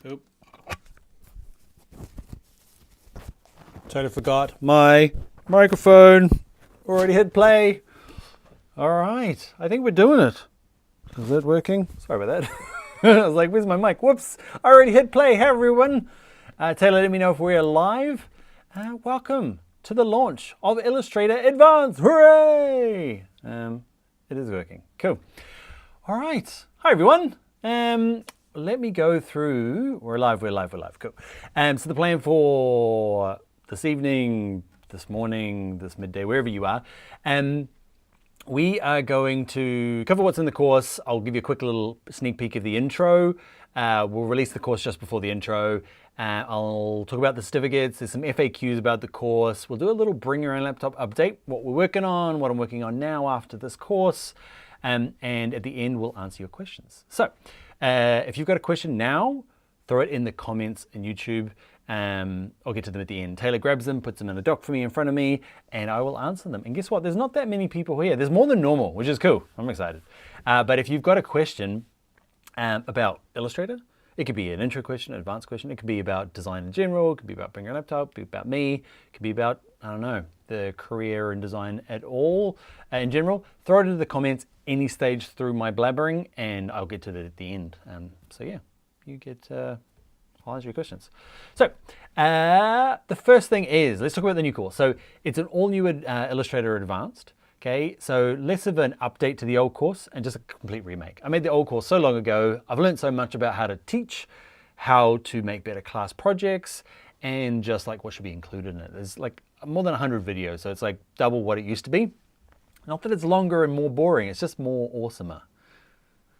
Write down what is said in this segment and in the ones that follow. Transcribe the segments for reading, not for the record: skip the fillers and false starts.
Oop. Totally forgot my microphone. Already hit play. All right, I think we're doing it. Is that working? Sorry about that. I was like, where's my mic? Whoops, I already hit play. Hey everyone. Taylor, let me know if we're live. Welcome to the launch of Illustrator Advanced. Hooray! It is working. Cool. All right. Hi everyone. Let me go through. We're live. Cool. So the plan for this evening, this morning, this midday, wherever you are, we are going to cover what's in the course. I'll give you a quick little sneak peek of the intro. We'll release the course just before the intro. I'll talk about the certificates. There's some FAQs about the course. We'll do a little bring your own laptop update, what we're working on, what I'm working on now after this course. And at the end, we'll answer your questions. So if you've got a question now, throw it in the comments in YouTube. I'll get to them at the end. Taylor grabs them, puts them in a doc for me in front of me, and I will answer them. And guess what? There's not that many people here. There's more than normal, which is cool. I'm excited. But if you've got a question about Illustrator, it could be an intro question, an advanced question. It could be about design in general. It could be about bringing a laptop. It could be about me. It could be about, I don't know, the career in design at all. In general, throw it into the comments any stage through my blabbering, and I'll get to it at the end. So yeah, you get... I'll answer your questions. So the first thing is, let's talk about the new course. So it's an all new Illustrator Advanced. Okay, so less of an update to the old course and just a complete remake. I made the old course so long ago. I've learned so much about how to teach, how to make better class projects, and just like what should be included in it. There's like more than 100 videos, so it's like double what it used to be. Not that it's longer and more boring, it's just more awesomer.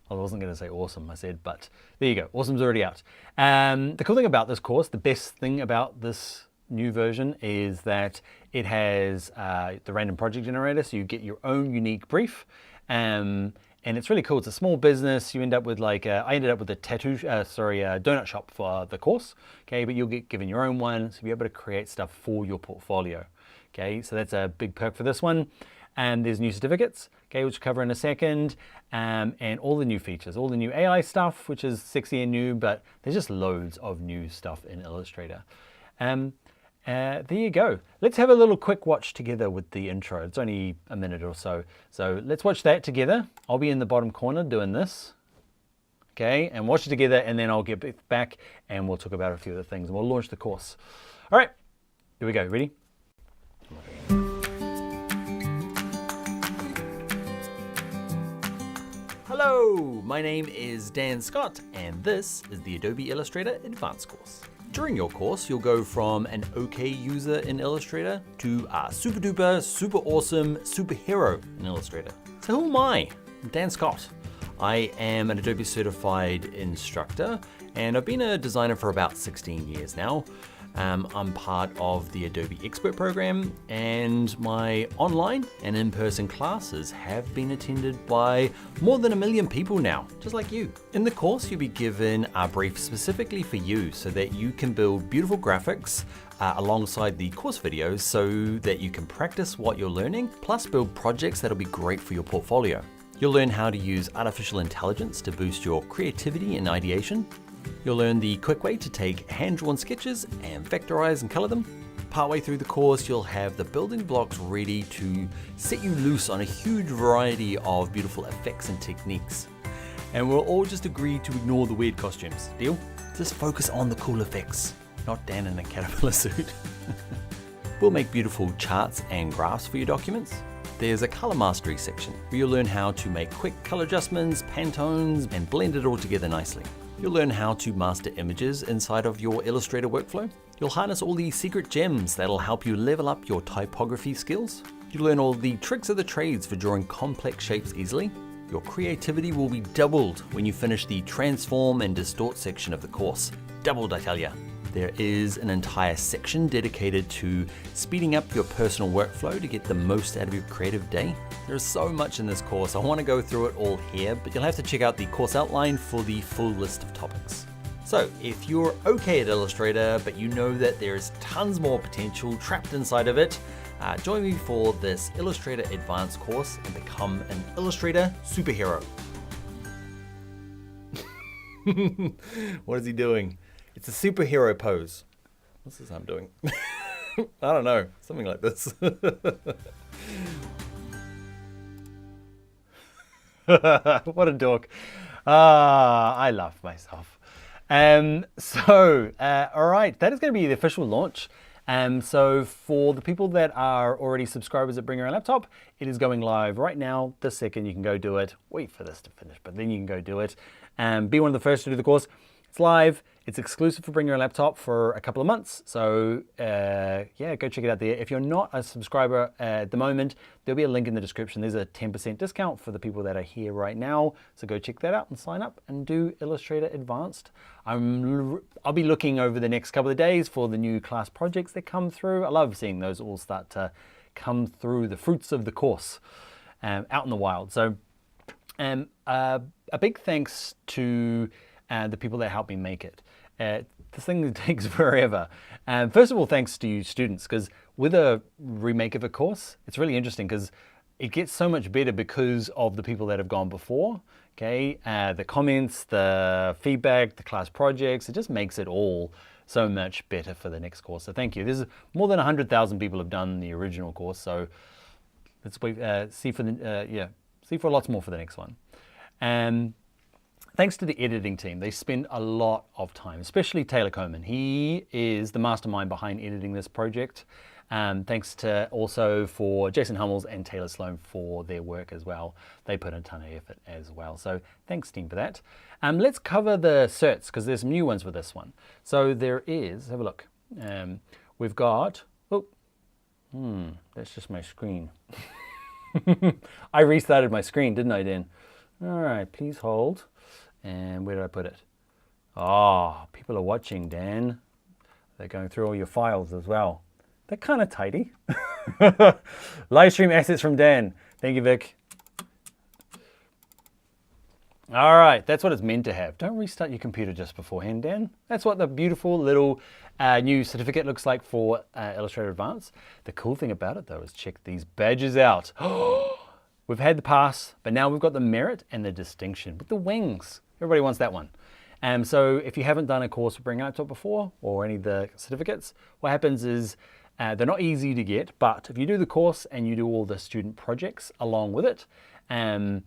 I wasn't going to say awesome, I said, but there you go. Awesome's already out. The cool thing about this course, the best thing about this new version is that it has the random project generator, so you get your own unique brief. And it's really cool. It's a small business. You end up with like, I ended up with a donut shop for the course. Okay, but you'll get given your own one, so you'll be able to create stuff for your portfolio. Okay, so that's a big perk for this one. And there's new certificates, okay, which we'll cover in a second, and all the new features, all the new AI stuff, which is sexy and new, but there's just loads of new stuff in Illustrator. There you go. Let's have a little quick watch together with the intro. It's only a minute or so. So let's watch that together. I'll be in the bottom corner doing this, okay, and watch it together, and then I'll get back and we'll talk about a few other things, and we'll launch the course. All right, here we go. Ready? Hello, my name is Dan Scott, and this is the Adobe Illustrator Advanced course. During your course, you'll go from an okay user in Illustrator to a super duper, super awesome superhero in Illustrator. So who am I? I'm Dan Scott. I am an Adobe Certified Instructor, and I've been a designer for about 16 years now. I'm part of the Adobe Expert program, and my online and in-person classes have been attended by more than 1 million people now, just like you. In the course, you'll be given a brief specifically for you so that you can build beautiful graphics alongside the course videos so that you can practice what you're learning, plus build projects that'll be great for your portfolio. You'll learn how to use artificial intelligence to boost your creativity and ideation. You'll learn the quick way to take hand-drawn sketches and vectorize and color them. Partway through the course, you'll have the building blocks ready to set you loose on a huge variety of beautiful effects and techniques. And we'll all just agree to ignore the weird costumes. Deal? Just focus on the cool effects, not Dan in a caterpillar suit. We'll make beautiful charts and graphs for your documents. There's a color mastery section where you'll learn how to make quick color adjustments, Pantones, and blend it all together nicely. You'll learn how to master images inside of your Illustrator workflow. You'll harness all the secret gems that'll help you level up your typography skills. You'll learn all the tricks of the trades for drawing complex shapes easily. Your creativity will be doubled when you finish the transform and distort section of the course. Doubled, I tell ya. There is an entire section dedicated to speeding up your personal workflow to get the most out of your creative day. There's so much in this course. I want to go through it all here, but you'll have to check out the course outline for the full list of topics. So if you're okay at Illustrator, but you know that there's tons more potential trapped inside of it, join me for this Illustrator Advanced course and become an Illustrator superhero. What is he doing? It's a superhero pose. What's this I'm doing? I don't know, something like this. What a dork. I laugh myself. All right, that is going to be the official launch. So for the people that are already subscribers at Bring Your Own Laptop, it is going live right now, this second. You can go do it. Wait for this to finish, but then you can go do it. Be one of the first to do the course. It's live. It's exclusive for Bring Your Own Laptop for a couple of months. So yeah, go check it out there. If you're not a subscriber at the moment, there'll be a link in the description. There's a 10% discount for the people that are here right now. So go check that out and sign up and do Illustrator Advanced. I'll be looking over the next couple of days for the new class projects that come through. I love seeing those all start to come through, the fruits of the course out in the wild. So a big thanks to the people that helped me make it. This thing takes forever. First of all, thanks to you students, because with a remake of a course, it's really interesting because it gets so much better because of the people that have gone before. Okay, the comments, the feedback, the class projects, it just makes it all so much better for the next course. So thank you. There's more than 100,000 people have done the original course, so let's wait, see for lots more for the next one. Thanks to the editing team. They spend a lot of time, especially Taylor Coleman. He is the mastermind behind editing this project. Thanks to also for Jason Hummels and Taylor Sloan for their work as well. They put a ton of effort as well. So thanks team for that. Let's cover the certs because there's some new ones with this one. So there is, have a look. We've got, that's just my screen. I restarted my screen, didn't I, Dan? All right, please hold. And where did I put it? Oh, people are watching, Dan. They're going through all your files as well. They're kind of tidy. Live stream assets from Dan. Thank you, Vic. All right, that's what it's meant to have. Don't restart your computer just beforehand, Dan. That's what the beautiful little new certificate looks like for Illustrator Advanced. The cool thing about it, though, is check these badges out. We've had the pass, but now we've got the merit and the distinction with the wings. Everybody wants that one. So if you haven't done a course with Bring Your Own Laptop before or any of the certificates, what happens is they're not easy to get, but if you do the course and you do all the student projects along with it, if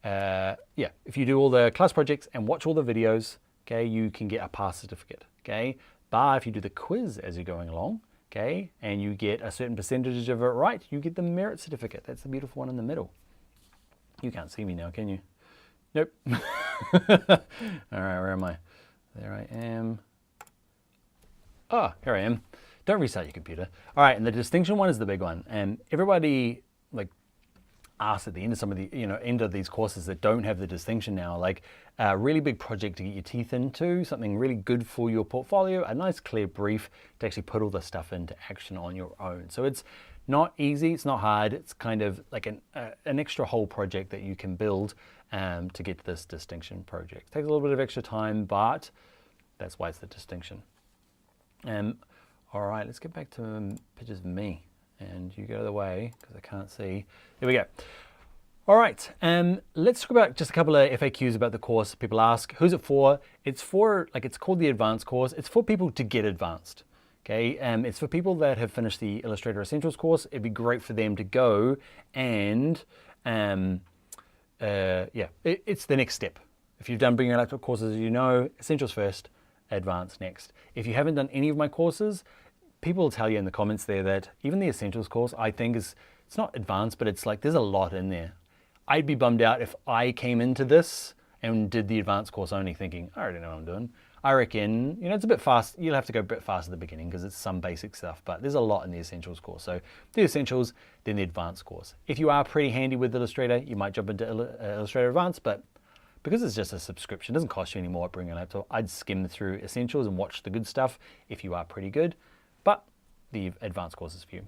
you do all the class projects and watch all the videos, okay, you can get a pass certificate, okay? But if you do the quiz as you're going along, okay, and you get a certain percentage of it right, you get the merit certificate. That's the beautiful one in the middle. You can't see me now, can you? Nope. All right, where am I? There I am. Oh, here I am. Don't restart your computer. All right, and the distinction one is the big one. And everybody asks at the end of some of the, end of these courses that don't have the distinction now, like a really big project to get your teeth into, something really good for your portfolio, a nice clear brief to actually put all this stuff into action on your own. So it's not easy, it's not hard, it's kind of like an extra whole project that you can build to get this distinction project. It takes a little bit of extra time, but that's why it's the distinction. All right, let's get back to pictures of me. And you go the other way because I can't see. There we go. All right, let's talk about just a couple of FAQs about the course. People ask, who's it for? It's for, it's called the Advanced course. It's for people to get advanced, okay? It's for people that have finished the Illustrator Essentials course. It'd be great for them to go and, it's the next step. If you've done Bring Your Own Laptop courses, Essentials first, Advanced next. If you haven't done any of my courses, people will tell you in the comments there that even the Essentials course, I think it's not advanced, but it's there's a lot in there. I'd be bummed out if I came into this and did the advanced course only thinking, I already know what I'm doing. I reckon, it's a bit fast. You'll have to go a bit fast at the beginning because it's some basic stuff, but there's a lot in the Essentials course. So the Essentials, then the Advanced course. If you are pretty handy with Illustrator, you might jump into Illustrator Advanced, but because it's just a subscription, it doesn't cost you any more at Bring Your Own Laptop. I'd skim through Essentials and watch the good stuff if you are pretty good. But the Advanced course is for you.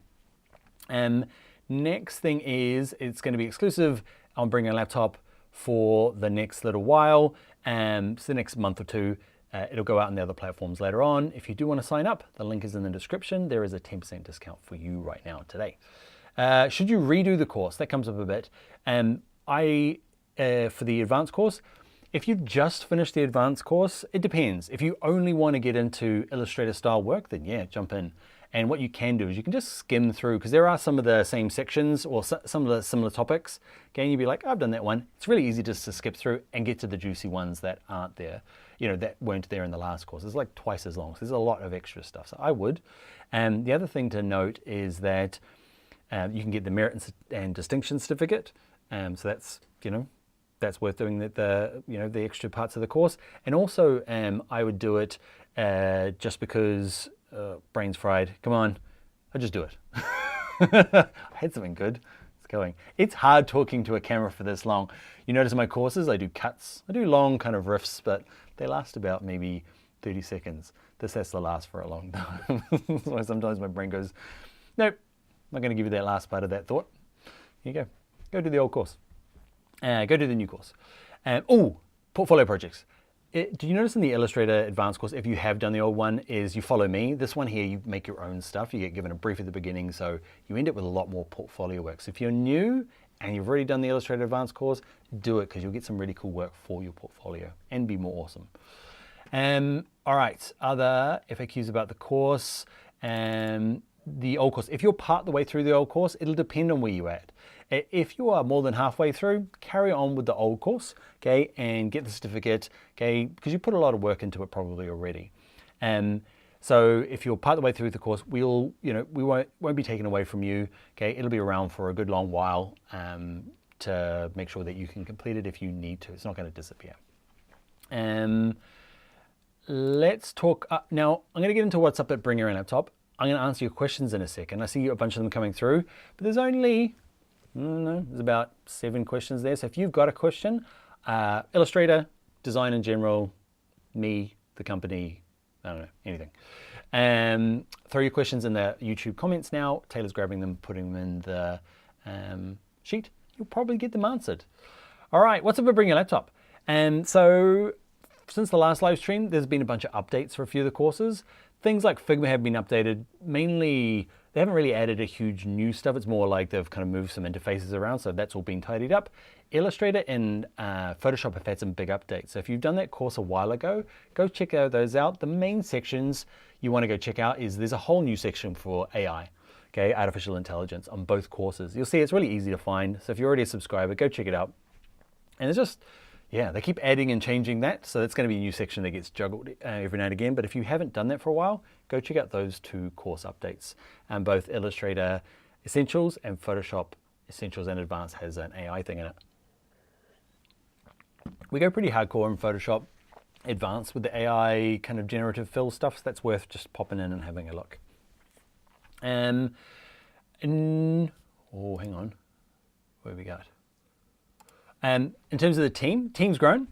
Next thing is it's going to be exclusive on Bring Your Own Laptop for the next little while. So the next month or two, it'll go out on the other platforms later on. If you do want to sign up, the link is in the description. There is a 10% discount for you right now today. Should you redo the course? That comes up a bit. For the Advanced course, If you've just finished the advanced course, it depends. If you only want to get into Illustrator style work, then yeah, jump in. And what you can do is you can just skim through, because there are some of the same sections or some of the similar topics. Okay, and you'd be like, I've done that one. It's really easy just to skip through and get to the juicy ones that aren't there, you know, that weren't there in the last course. It's like twice as long. So there's a lot of extra stuff. So I would. And the other thing to note is that you can get the merit and distinction certificate. So that's, you know, that's worth doing the you know, the extra parts of the course. And also I would do it just because brain's fried. Come on, I'll just do it. I had something good. It's going. It's hard talking to a camera for this long. You notice in my courses, I do cuts. I do long kind of riffs, but they last about maybe 30 seconds. This has to last for a long time. So sometimes my brain goes, nope, I'm not going to give you that last part of that thought. Here you go. Go do the old course. Go do the new course. Oh, portfolio projects. Did you notice in the Illustrator Advanced course, if you have done the old one, is you follow me. This one here, you make your own stuff. You get given a brief at the beginning, so you end up with a lot more portfolio work. So if you're new and you've already done the Illustrator Advanced course, do it, because you'll get some really cool work for your portfolio and be more awesome. All right, other FAQs about the course. The old course. If you're part the way through the old course, it'll depend on where you're at. If you are more than halfway through, carry on with the old course, okay, and get the certificate, okay, because you put a lot of work into it probably already. So if you're part the way through the course, we won't be taken away from you, okay. It'll be around for a good long while to make sure that you can complete it if you need to. It's not going to disappear. Let's talk now. I'm going to get into what's up at Bring Your Own Laptop. I'm going to answer your questions in a second. I see a bunch of them coming through, but there's only, I don't know, there's about 7 questions there. So if you've got a question, Illustrator, design in general, me, the company, I don't know, anything. Throw your questions in the YouTube comments now. Taylor's grabbing them, putting them in the sheet. You'll probably get them answered. All right, what's up with Bring Your Laptop? So since the last live stream, there's been a bunch of updates for a few of the courses. Things like Figma have been updated. Mainly, they haven't really added a huge new stuff. It's more like they've kind of moved some interfaces around, so that's all been tidied up. Illustrator and Photoshop have had some big updates. So if you've done that course a while ago, go check those out. The main sections you want to go check out is there's a whole new section for AI, okay, artificial intelligence on both courses. You'll see it's really easy to find. So if you're already a subscriber, go check it out. And it's just, yeah, they keep adding and changing that, so that's going to be a new section that gets juggled every now and again. But if you haven't done that for a while, go check out those 2 course updates. Both Illustrator Essentials and Photoshop Essentials and Advanced has an AI thing in it. We go pretty hardcore in Photoshop Advanced with the AI kind of generative fill stuff, so that's worth just popping in and having a look. Oh, hang on, where we got? In terms of the team's grown.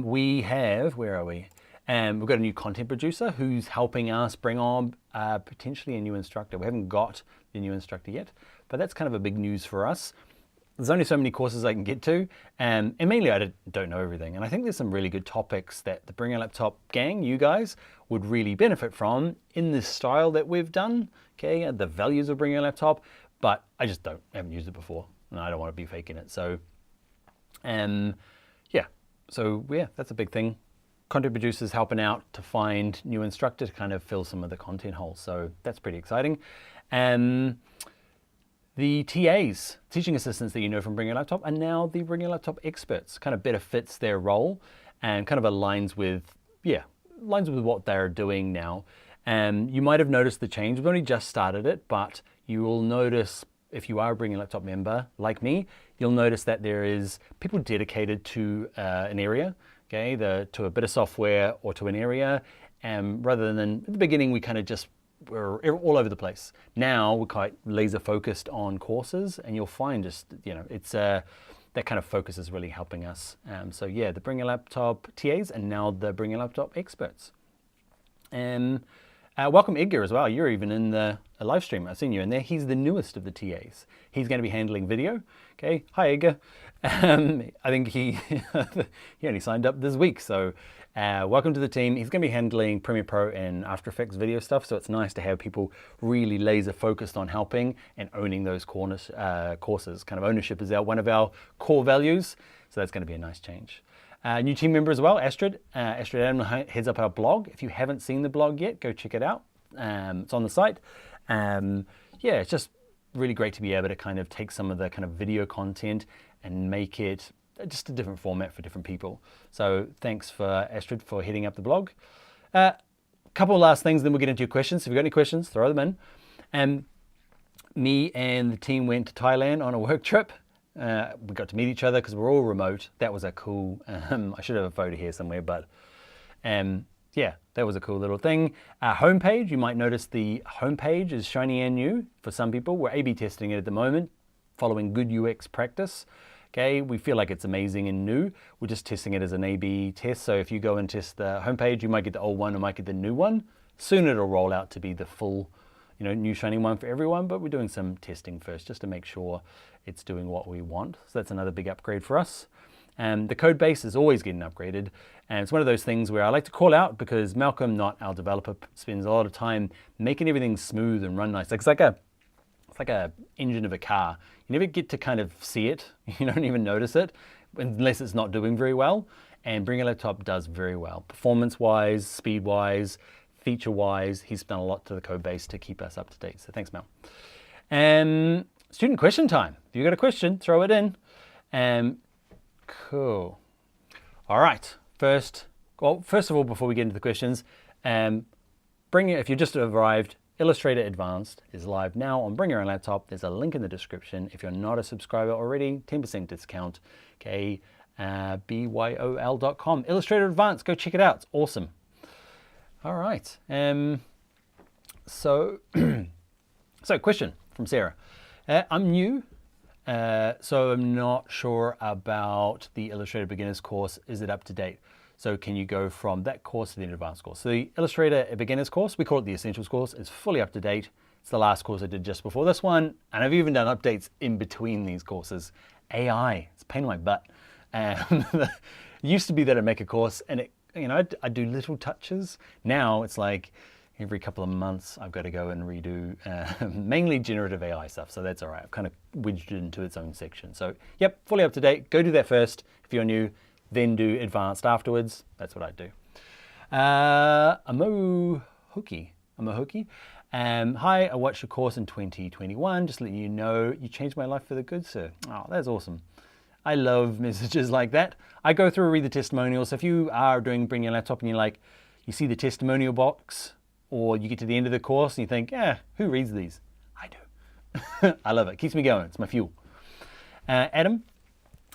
We have, where are we? We've got a new content producer who's helping us bring on potentially a new instructor. We haven't got the new instructor yet, but that's kind of a big news for us. There's only so many courses I can get to, and mainly I don't know everything. And I think there's some really good topics that the Bring Your Laptop gang, you guys, would really benefit from in this style that we've done, okay, the values of Bring Your Laptop, but I just haven't used it before, and I don't want to be faking it. So yeah, that's a big thing. Content producers helping out to find new instructor to kind of fill some of the content holes. So that's pretty exciting. The TAs, teaching assistants that you know from Bring Your Laptop, are now the Bring Your Laptop experts. Kind of better fits their role and kind of aligns with what they're doing now. You might have noticed the change. We've only just started it, but you will notice, if you are a Bring Your Laptop member like me, you'll notice that there is people dedicated to an area, okay, to a bit of software or to an area, rather than at the beginning we kind of just were all over the place. Now we're quite laser focused on courses, and you'll find just, you know, it's that kind of focus is really helping us. So yeah, the Bring Your Laptop TAs and now the Bring Your Laptop experts. Welcome Edgar as well. You're even in the live stream. I've seen you in there. He's the newest of the TAs. He's going to be handling video. Okay. Hi Edgar. I think he only signed up this week. So welcome to the team. He's going to be handling Premiere Pro and After Effects video stuff. So it's nice to have people really laser focused on helping and owning those courses. Kind of ownership is one of our core values. So that's going to be a nice change. New team member as well, Astrid. Astrid Adam heads up our blog. If you haven't seen the blog yet, go check it out. It's on the site. Yeah, it's just really great to be able to kind of take some of the kind of video content and make it just a different format for different people. So thanks for Astrid for heading up the blog. Couple of last things, then we'll get into your questions. If you've got any questions, throw them in. Me and the team went to Thailand on a work trip. We got to meet each other because we're all remote. That was a cool, I should have a photo here somewhere, but yeah, that was a cool little thing. Our homepage, you might notice the homepage is shiny and new for some people. We're A/B testing it at the moment, following good UX practice. Okay, we feel like it's amazing and new. We're just testing it as an A/B test. So if you go and test the homepage, you might get the old one or might get the new one. Soon it'll roll out to be the full, new shiny one for everyone, but we're doing some testing first just to make sure it's doing what we want. So that's another big upgrade for us. The code base is always getting upgraded. And it's one of those things where I like to call out because Malcolm, not our developer, spends a lot of time making everything smooth and run nice. It's like a engine of a car. You never get to kind of see it. You don't even notice it unless it's not doing very well. And Bring a Laptop does very well. Performance-wise, speed-wise, feature-wise, he's spent a lot to the code base to keep us up to date. So thanks, Mel. Student question time. If you've got a question, throw it in. Cool. All right. First of all, before we get into the questions, if you just arrived, Illustrator Advanced is live now on Bring Your Own Laptop. There's a link in the description. If you're not a subscriber already, 10% discount. Okay, byol.com. Illustrator Advanced, go check it out. It's awesome. All right. So question from Sarah. I'm new, so I'm not sure about the Illustrator Beginners course. Is it up to date? So can you go from that course to the advanced course? So the Illustrator Beginners course, we call it the Essentials course, is fully up to date. It's the last course I did just before this one, and I've even done updates in between these courses. AI, it's a pain in my butt. It used to be that I'd make a course and I'd do little touches. Now it's like every couple of months I've got to go and redo mainly generative AI stuff, so that's all right. I've kind of widgeted it into its own section. So yep, fully up to date. Go do that first if you're new. Then do advanced afterwards. That's what I do. Amohuki. Hi, I watched your course in 2021. Just letting you know, you changed my life for the good, sir. Oh, that's awesome. I love messages like that. I go through and read the testimonials. So if you are doing Bring Your Laptop and you see the testimonial box, or you get to the end of the course and you think, who reads these? I do. I love it. Keeps me going. It's my fuel. Adam.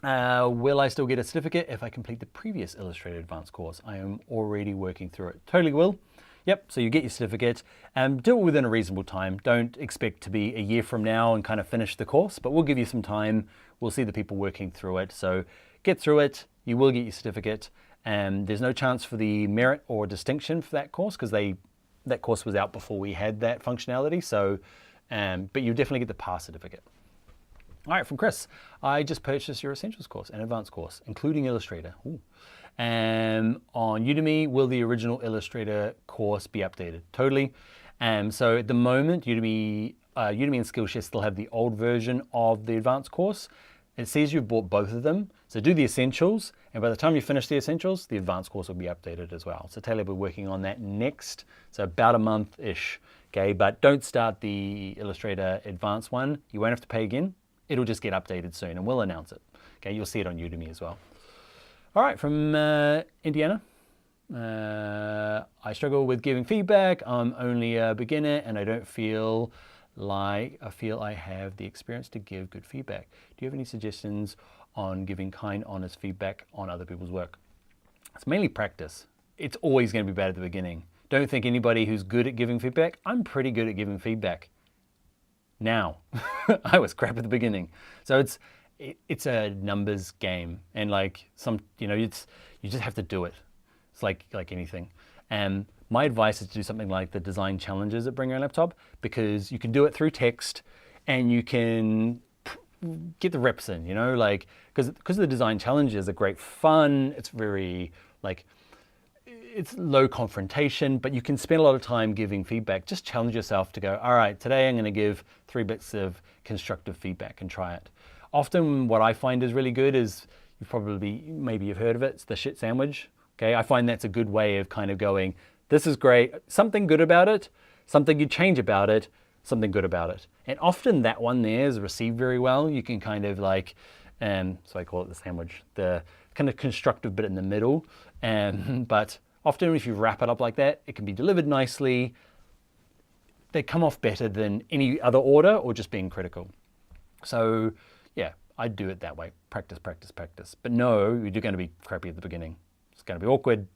Will I still get a certificate if I complete the previous Illustrator Advanced course? I am already working through it. Totally will. Yep, so you get your certificate. Do it within a reasonable time. Don't expect to be a year from now and kind of finish the course, but we'll give you some time. We'll see the people working through it. So get through it. You will get your certificate. There's no chance for the merit or distinction for that course because that course was out before we had that functionality. So, but you definitely get the pass certificate. All right, from Chris. I just purchased your Essentials course and Advanced course, including Illustrator. Ooh. On Udemy, will the original Illustrator course be updated? Totally. So at the moment, Udemy and Skillshare still have the old version of the Advanced course. It says you've bought both of them. So do the Essentials, and by the time you finish the Essentials, the Advanced course will be updated as well. So Taylor will be working on that next, so about a month-ish. Okay, but don't start the Illustrator Advanced one. You won't have to pay again. It'll just get updated soon, and we'll announce it. Okay, you'll see it on Udemy as well. All right, from Indiana. I struggle with giving feedback. I'm only a beginner, and I don't feel like I have the experience to give good feedback. Do you have any suggestions on giving kind, honest feedback on other people's work? It's mainly practice. It's always going to be bad at the beginning. Don't think anybody who's good at giving feedback. I'm pretty good at giving feedback. Now, I was crap at the beginning. So it's a numbers game, and you just have to do it. It's like anything. And my advice is to do something like the design challenges at Bring Your Own Laptop, because you can do it through text, and you can get the reps in. Because the design challenges are great fun. It's very it's low confrontation, but you can spend a lot of time giving feedback. Just challenge yourself to go, all right, today I'm going to give 3 bits of constructive feedback and try it. Often what I find is really good is maybe you've heard of it. It's the shit sandwich. Okay, I find that's a good way of kind of going, this is great, something good about it, something you change about it, something good about it. And often that one there is received very well. You can kind of like, so I call it the sandwich, the kind of constructive bit in the middle. But often if you wrap it up like that, it can be delivered nicely. They come off better than any other order or just being critical. So yeah, I'd do it that way. Practice, practice, practice. But no, you're going to be crappy at the beginning. It's going to be awkward.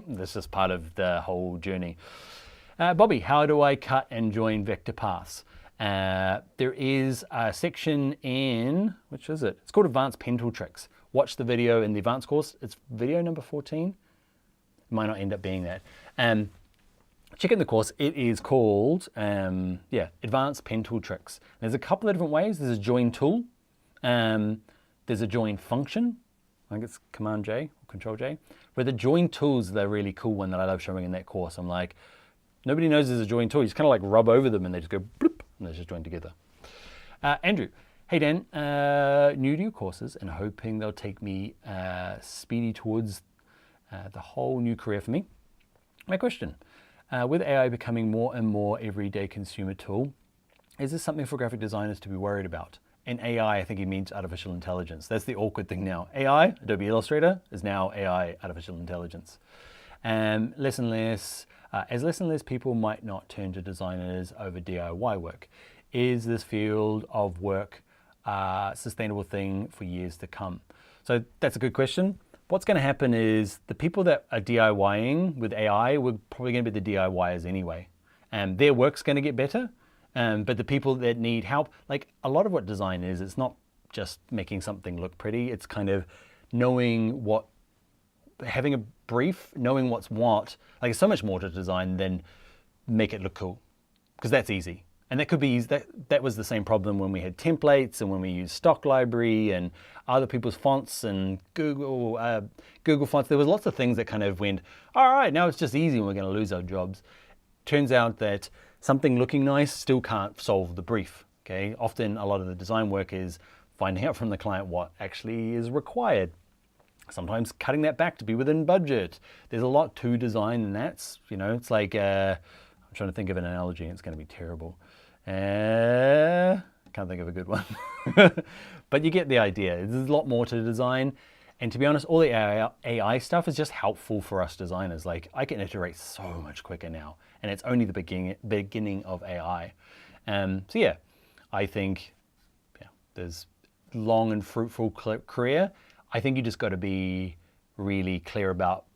This is part of the whole journey. Bobby, how do I cut and join vector paths? There is a section in, which is it? It's called Advanced Pen Tool Tricks. Watch the video in the advanced course. It's video number 14. It might not end up being that. Check in the course. It is called, Advanced Pen Tool Tricks. There's a couple of different ways. There's a join tool. There's a join function. I think it's Command J or Control J. Where the join tools, they're really cool one that I love showing in that course. I'm like, nobody knows there's a join tool. You just kind of like rub over them and they just go bloop, and they just join together. Andrew, hey Dan, new to your courses and hoping they'll take me speedy towards the whole new career for me. My question, with AI becoming more and more everyday consumer tool, is this something for graphic designers to be worried about? And AI, I think he means artificial intelligence. That's the awkward thing now. AI, Adobe Illustrator, is now AI, artificial intelligence. Less and less, as less and less people might not turn to designers over DIY work. Is this field of work a sustainable thing for years to come? So that's a good question. What's going to happen is the people that are DIYing with AI, we're probably going to be the DIYers anyway. Their work's going to get better. But the people that need help, like a lot of what design is, it's not just making something look pretty. It's kind of knowing having a brief, knowing what's what. Like there's so much more to design than make it look cool, because that's easy. And that could be, that was the same problem when we had templates and when we used stock library and other people's fonts and Google fonts. There was lots of things that kind of went, all right, now it's just easy and we're going to lose our jobs. Turns out that something looking nice still can't solve the brief, okay? Often a lot of the design work is finding out from the client what actually is required. Sometimes cutting that back to be within budget. There's a lot to design, and that's, it's like, I'm trying to think of an analogy and it's going to be terrible. Can't think of a good one. But you get the idea. There's a lot more to design. And to be honest, all the AI stuff is just helpful for us designers. Like I can iterate so much quicker now, and it's only the beginning of AI. So yeah, I think there's long and fruitful career. I think you just got to be really clear about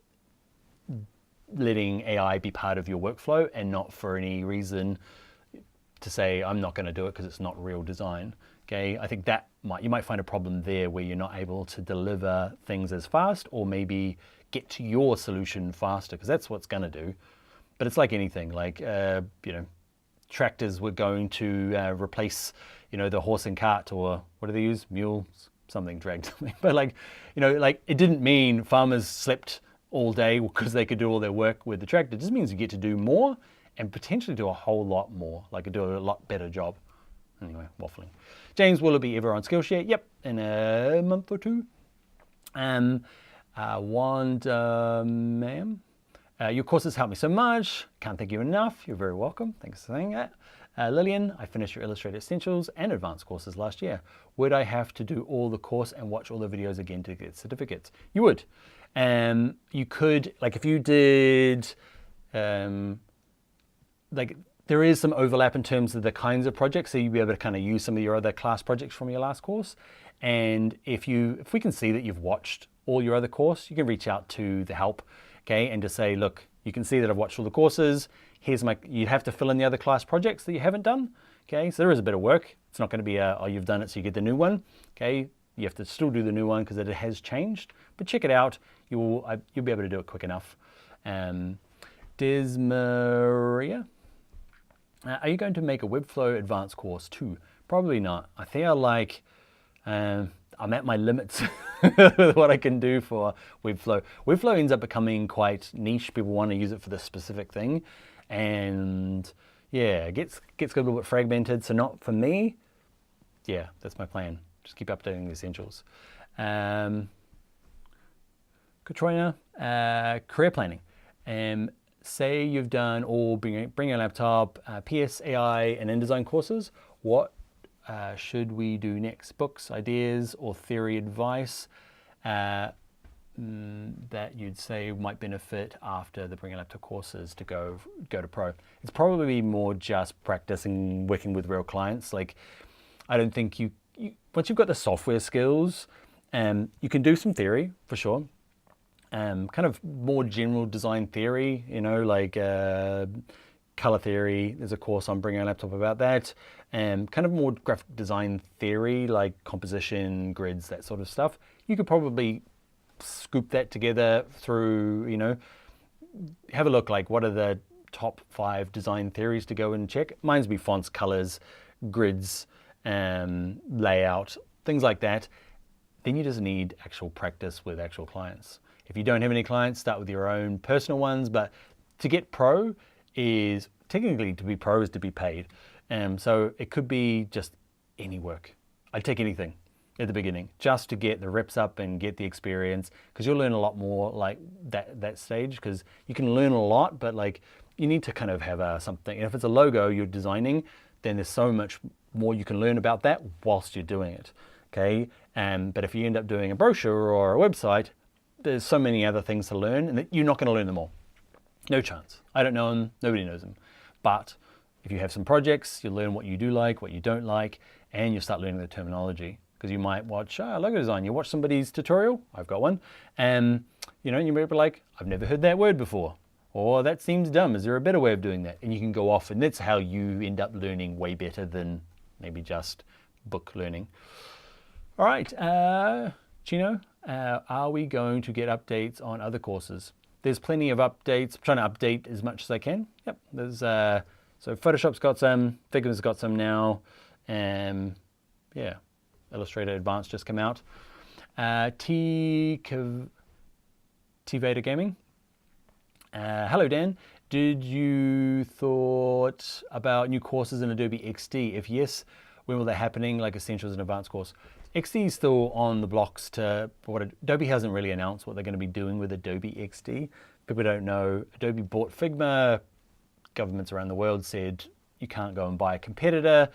letting AI be part of your workflow and not for any reason to say, I'm not going to do it because it's not real design. Okay, I think that you might find a problem there where you're not able to deliver things as fast or maybe get to your solution faster, because that's what's going to do. But it's like anything, like, tractors were going to replace, the horse and cart, or what do they use? Mule, something, dragged something. But like it didn't mean farmers slept all day because they could do all their work with the tractor. It just means you get to do more and potentially do a whole lot more, like do a lot better job. Anyway, waffling. James, will it be ever on Skillshare? Yep, in a month or two. Wanda, ma'am. Your courses helped me so much. Can't thank you enough. You're very welcome. Thanks for saying that. Lillian, I finished your Illustrator Essentials and Advanced courses last year. Would I have to do all the course and watch all the videos again to get certificates? You would. You could, like if you did, there is some overlap in terms of the kinds of projects, so you'll be able to kind of use some of your other class projects from your last course. And if we can see that you've watched all your other course, you can reach out to the help, okay, and just say, look, you can see that I've watched all the courses. You have to fill in the other class projects that you haven't done, okay? So there is a bit of work. It's not going to be oh, you've done it, so you get the new one, okay? You have to still do the new one because it has changed, but check it out. You'll be able to do it quick enough. Desmaria, are you going to make a Webflow advanced course too? Probably not. I think I'm at my limits with what I can do for Webflow. Webflow ends up becoming quite niche. People want to use it for this specific thing. And yeah, it gets a little bit fragmented. So not for me. Yeah, that's my plan. Just keep updating the essentials. Katrina, career planning. Say you've done all bring a laptop, PS, AI, and InDesign courses. What should we do next? Books, ideas, or theory advice that you'd say might benefit after the bring a laptop courses to go to pro? It's probably more just practicing working with real clients. Like, I don't think you once you've got the software skills, you can do some theory for sure. Kind of more general design theory, you know, like color theory. There's a course on bringing a laptop about that. Kind of more graphic design theory, like composition, grids, that sort of stuff. You could probably scoop that together through, you know, have a look, like what are the top 5 design theories to go and check. Mine's be fonts, colors, grids, layout, things like that. Then you just need actual practice with actual clients. If you don't have any clients, start with your own personal ones, but to get pro is, technically to be pro is to be paid. So it could be just any work. I'd take anything at the beginning just to get the reps up and get the experience, because you'll learn a lot more like that stage, because you can learn a lot, but like you need to kind of have something. And if it's a logo you're designing, then there's so much more you can learn about that whilst you're doing it. Okay, but if you end up doing a brochure or a website, there's so many other things to learn, and you're not going to learn them all. No chance. I don't know them. Nobody knows them. But if you have some projects, you'll learn what you do like, what you don't like, and you'll start learning the terminology. Because you might watch logo design. You watch somebody's tutorial. I've got one, and you know, you might be like, I've never heard that word before, or that seems dumb. Is there a better way of doing that? And you can go off, and that's how you end up learning way better than maybe just book learning. All right, Chino, are we going to get updates on other courses? There's plenty of updates. I'm trying to update as much as I can. Yep, there's so Photoshop's got some, Figma's got some now, yeah, Illustrator Advanced just come out. T-Vader Gaming. Hello, Dan. Did you thought about new courses in Adobe XD? If yes, when will they happening, like Essentials and Advanced course? XD is still on the blocks to what Adobe hasn't really announced what they're going to be doing with Adobe XD. People don't know. Adobe bought Figma. Governments around the world said you can't go and buy a competitor.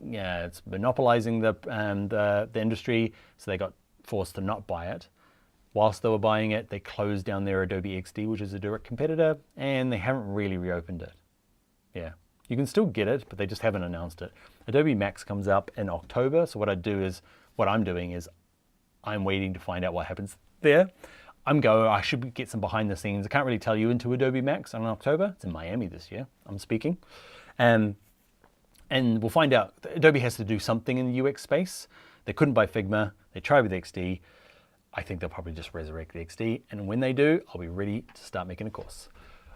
Yeah, it's monopolizing the industry, so they got forced to not buy it. Whilst they were buying it, they closed down their Adobe XD, which is a direct competitor, and they haven't really reopened it. Yeah. You can still get it, but they just haven't announced it. Adobe Max comes up in October, so what I'm doing is I'm waiting to find out what happens there. I should get some behind the scenes. I can't really tell you into Adobe Max in October. It's in Miami this year, I'm speaking. And we'll find out. Adobe has to do something in the UX space. They couldn't buy Figma. They tried with XD. I think they'll probably just resurrect the XD. And when they do, I'll be ready to start making a course.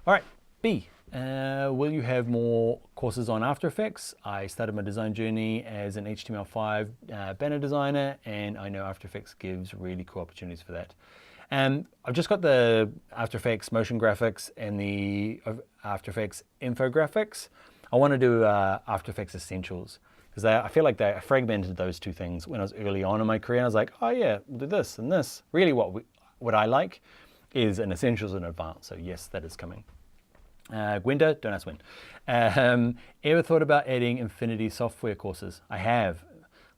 All right, B. Will you have more courses on After Effects? I started my design journey as an HTML5 banner designer, and I know After Effects gives really cool opportunities for that. I've just got the After Effects motion graphics and the After Effects infographics. I want to do After Effects Essentials, because I feel like I fragmented those two things when I was early on in my career. I was like, oh yeah, we'll do this and this. Really what I like is an Essentials and Advanced, so yes, that is coming. Gwenda, don't ask when. Ever thought about adding Infinity software courses? I have.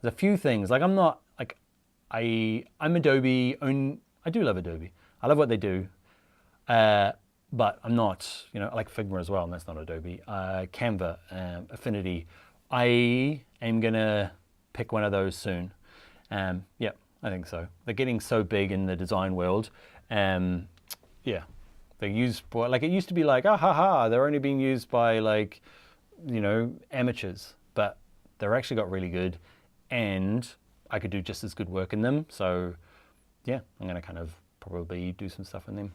There's a few things. Like I'm Adobe. I do love Adobe. I love what they do. But I'm not, I like Figma as well, and that's not Adobe. Canva, Affinity. I am gonna pick one of those soon. Yeah, I think so. They're getting so big in the design world. Yeah. They're used for, like, it used to be like, they're only being used by like, amateurs, but they're actually got really good, and I could do just as good work in them. So yeah, I'm gonna kind of probably do some stuff in them.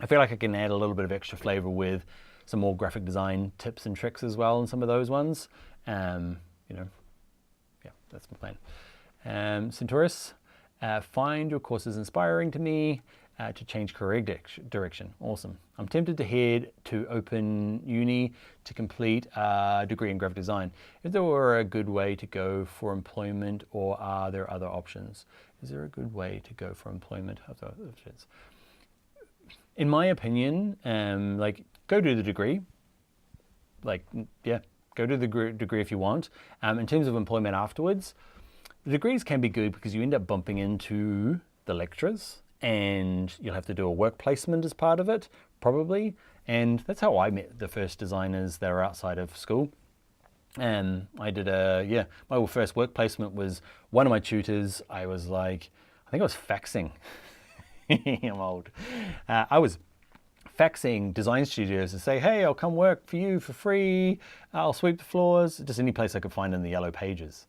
I feel like I can add a little bit of extra flavor with some more graphic design tips and tricks as well in some of those ones. Yeah, that's my plan. Centaurus, find your courses inspiring to me. To change career direction. Awesome. I'm tempted to head to Open Uni to complete a degree in graphic design. If there were a good way to go for employment, or are there other options? Is there a good way to go for employment? In my opinion, like go do the degree. Like, yeah, go do the degree if you want. In terms of employment afterwards, the degrees can be good because you end up bumping into the lecturers and you'll have to do a work placement as part of it, probably. And that's how I met the first designers that are outside of school. And I did my first work placement was one of my tutors. I was like, I think I was faxing. I'm old. I was faxing design studios to say, hey, I'll come work for you for free. I'll sweep the floors. Just any place I could find in the yellow pages.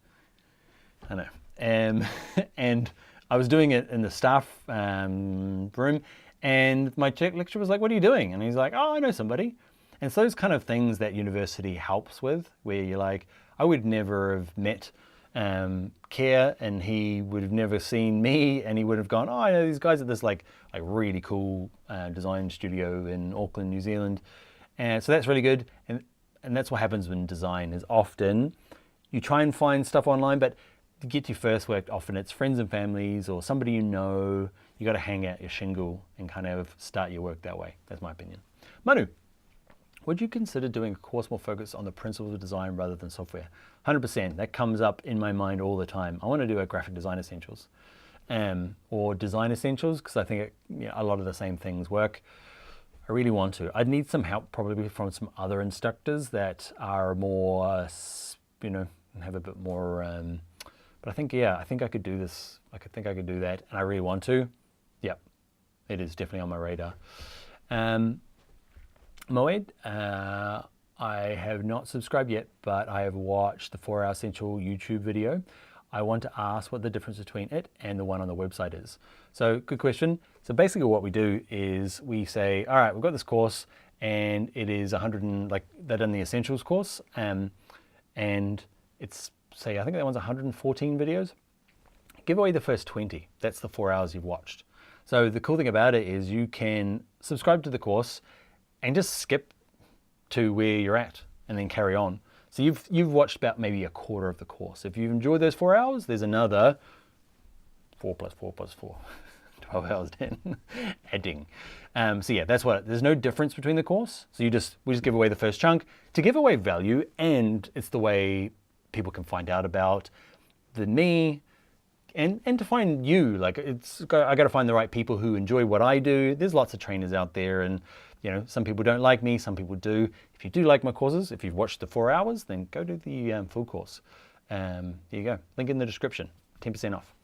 I know. And I was doing it in the staff room. And my lecturer was like, what are you doing? And he's like, oh, I know somebody. And it's those kind of things that university helps with, where you're like, I would never have met Care, and he would have never seen me, and he would have gone, oh, I know these guys at this like really cool design studio in Auckland, New Zealand. And so that's really good. And that's what happens when design is often, you try and find stuff online, but to get your first work, often it's friends and families or somebody you know. You got to hang out your shingle and kind of start your work that way. That's my opinion. Manu, would you consider doing a course more focused on the principles of design rather than software? 100%. That comes up in my mind all the time. I want to do a graphic design essentials or design essentials because I think a lot of the same things work. I really want to. I'd need some help probably from some other instructors that are more, have a bit more, but I think I could do this. I think I could do that, and I really want to. Yep, it is definitely on my radar. Moed, I have not subscribed yet, but I have watched the 4 Hour Essential YouTube video. I want to ask what the difference between it and the one on the website is. So good question. So basically what we do is we say, all right, we've got this course and it is 100 and like they've done the essentials course. And it's say, I think that one's 114 videos. Give away the first 20. That's the 4 hours you've watched. So the cool thing about it is you can subscribe to the course and just skip to where you're at and then carry on. So you've watched about maybe a quarter of the course. If you've enjoyed those 4 hours, there's another 4 plus 4 plus 4, 12 hours then, adding. So yeah, that's what, there's no difference between the course. So we just give away the first chunk to give away value, and it's the way people can find out about me and to find you. Like I got to find the right people who enjoy what I do. There's lots of trainers out there, and some people don't like me, some people do. If you do like my courses, if you've watched the 4 hours, then go to the full course. There you go. Link in the description. 10% off.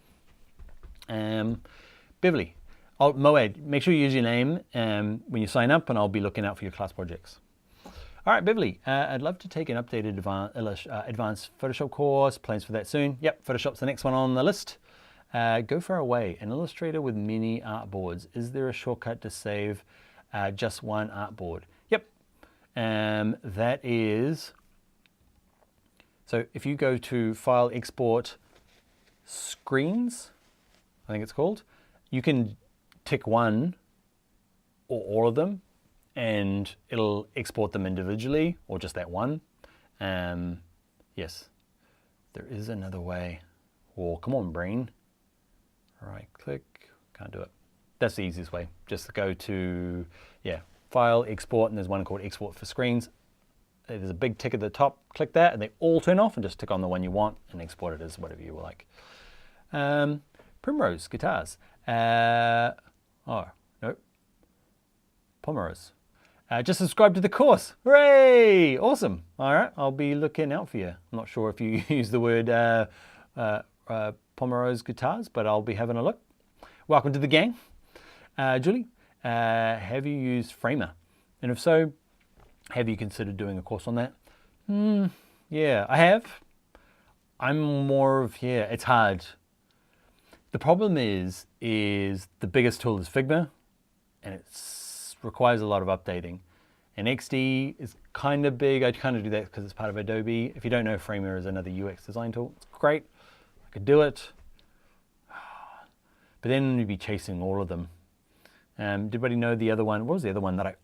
Beverly, Moed, make sure you use your name when you sign up, and I'll be looking out for your class projects. All right, Beverly, I'd love to take an updated advanced Photoshop course. Plans for that soon. Yep, Photoshop's the next one on the list. Go far away. An Illustrator with many artboards. Is there a shortcut to save just one artboard? Yep. That is, so if you go to File, Export, Screens, I think it's called, you can tick one or all of them, and it'll export them individually or just that one. Yes, there is another way. Oh, come on, brain. Right click, can't do it. That's the easiest way. Just go to, File, Export, and there's one called Export for Screens. There's a big tick at the top, click that, and they all turn off, and just tick on the one you want and export it as whatever you like. Primrose Guitars. Oh, no. Pomeroz. Just subscribe to the course. Hooray! Awesome. All right, I'll be looking out for you. I'm not sure if you use the word Pomeroz Guitars, but I'll be having a look. Welcome to the gang. Julie, have you used Framer? And if so, have you considered doing a course on that? Yeah, I have. I'm more of, it's hard. The problem is the biggest tool is Figma, and it requires a lot of updating. And XD is kind of big. I kind of do that because it's part of Adobe. If you don't know, Framer is another UX design tool. It's great. I could do it. But then you'd be chasing all of them. Did anybody know the other one? What was the other one that I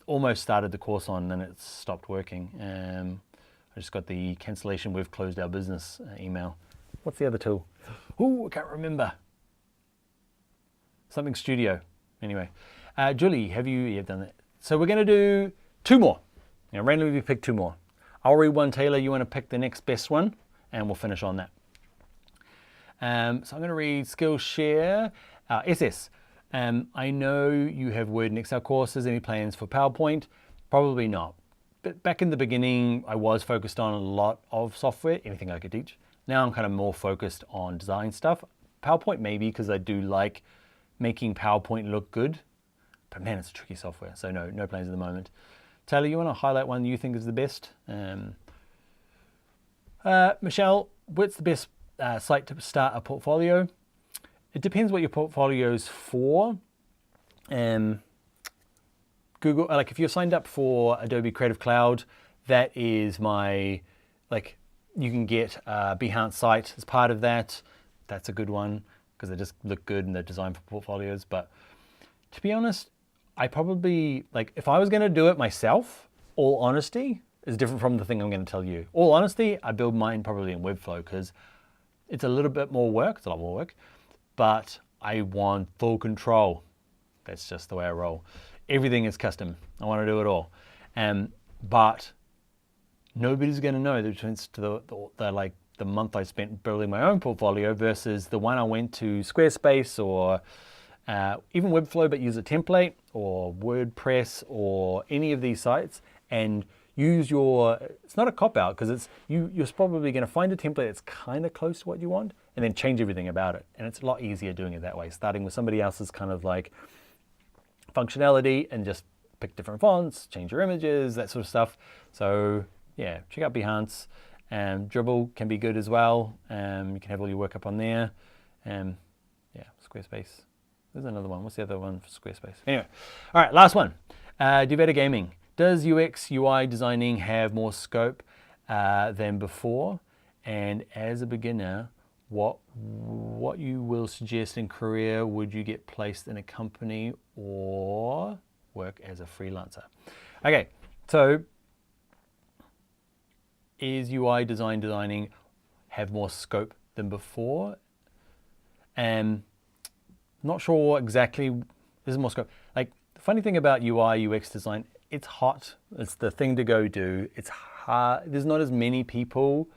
almost started the course on and it stopped working? I just got the cancellation, we've closed our business email. What's the other tool? Oh, I can't remember. something studio. Anyway, Julie, you've done that. So we're going to do 2 more. Now, randomly we pick 2 more. I'll read one, Taylor, you want to pick the next best one, and we'll finish on that. So I'm going to read Skillshare, SS. I know you have Word and Excel courses. Any plans for PowerPoint? Probably not. But back in the beginning, I was focused on a lot of software, anything I could teach. Now I'm kind of more focused on design stuff. PowerPoint maybe, because I do like making PowerPoint look good. But man, it's a tricky software, so no plans at the moment. Taylor, you want to highlight one you think is the best? Michelle, what's the best site to start a portfolio? It depends what your portfolio's for. Google, like if you're signed up for Adobe Creative Cloud, that is my, like, you can get a Behance site as part of that. That's a good one because they just look good and they're designed for portfolios. But to be honest, I probably, like, if I was going to do it myself, all honesty is different from the thing I'm going to tell you. All honesty, I build mine probably in Webflow because it's a little bit more work. It's a lot more work, but I want full control. That's just the way I roll. Everything is custom. I want to do it all. But nobody's going to know the difference to the month I spent building my own portfolio versus the one I went to Squarespace or even Webflow, but use a template or WordPress or any of these sites and use it's not a cop-out because you're probably going to find a template that's kind of close to what you want and then change everything about it. And it's a lot easier doing it that way, starting with somebody else's kind of like functionality and just pick different fonts, change your images, that sort of stuff. So yeah, check out Behance. Dribble can be good as well. You can have all your work up on there. Yeah, Squarespace. There's another one. What's the other one for Squarespace? Anyway, all right, last one. Devetta Gaming. Does UX, UI designing have more scope than before? And as a beginner, what you will suggest in career? Would you get placed in a company or work as a freelancer? Okay, so is UI designing have more scope than before? Not sure exactly. There's more scope. Like the funny thing about UI UX design, it's hot. It's the thing to go do. It's hard. There's not as many people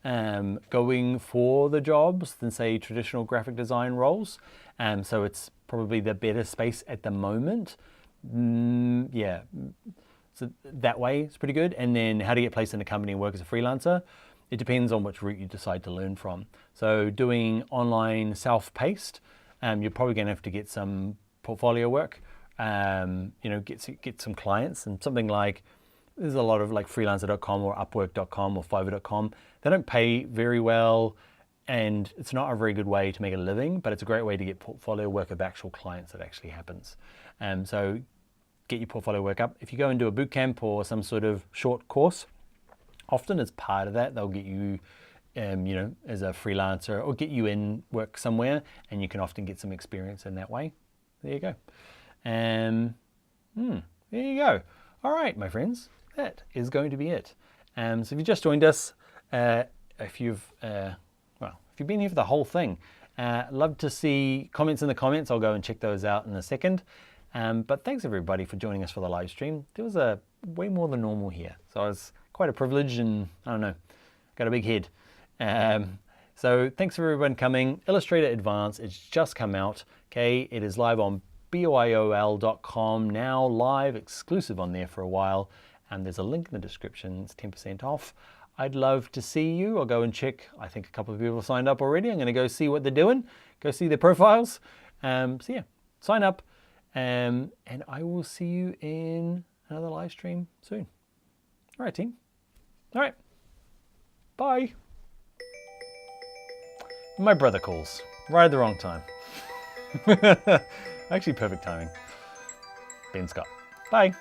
going for the jobs than say traditional graphic design roles. So it's probably the better space at the moment. Yeah. So that way it's pretty good. And then how to get placed in a company and work as a freelancer. It depends on which route you decide to learn from. So doing online self-paced, you're probably going to have to get some portfolio work, get some clients and something like, there's a lot of like freelancer.com or upwork.com or fiverr.com. They don't pay very well and it's not a very good way to make a living, but it's a great way to get portfolio work of actual clients that actually happens. So get your portfolio work up. If you go and do a boot camp or some sort of short course, often as part of that, they'll get you, as a freelancer or get you in work somewhere and you can often get some experience in that way. There you go. There you go. All right, my friends, that is going to be it. So if you just joined us, if you've been here for the whole thing, love to see comments in the comments. I'll go and check those out in a second. But thanks everybody for joining us for the live stream. There was way more than normal here. So it was quite a privilege and I don't know, got a big head. So thanks for everyone coming. Illustrator Advanced, it's just come out. Okay, it is live on boiol.com now, live, exclusive on there for a while. And there's a link in the description, it's 10% off. I'd love to see you. I'll go and check. I think a couple of people have signed up already. I'm gonna go see what they're doing, go see their profiles. So yeah, sign up. And I will see you in another live stream soon. All right, team. All right. Bye. My brother calls right at the wrong time. Actually, perfect timing. Ben Scott. Bye.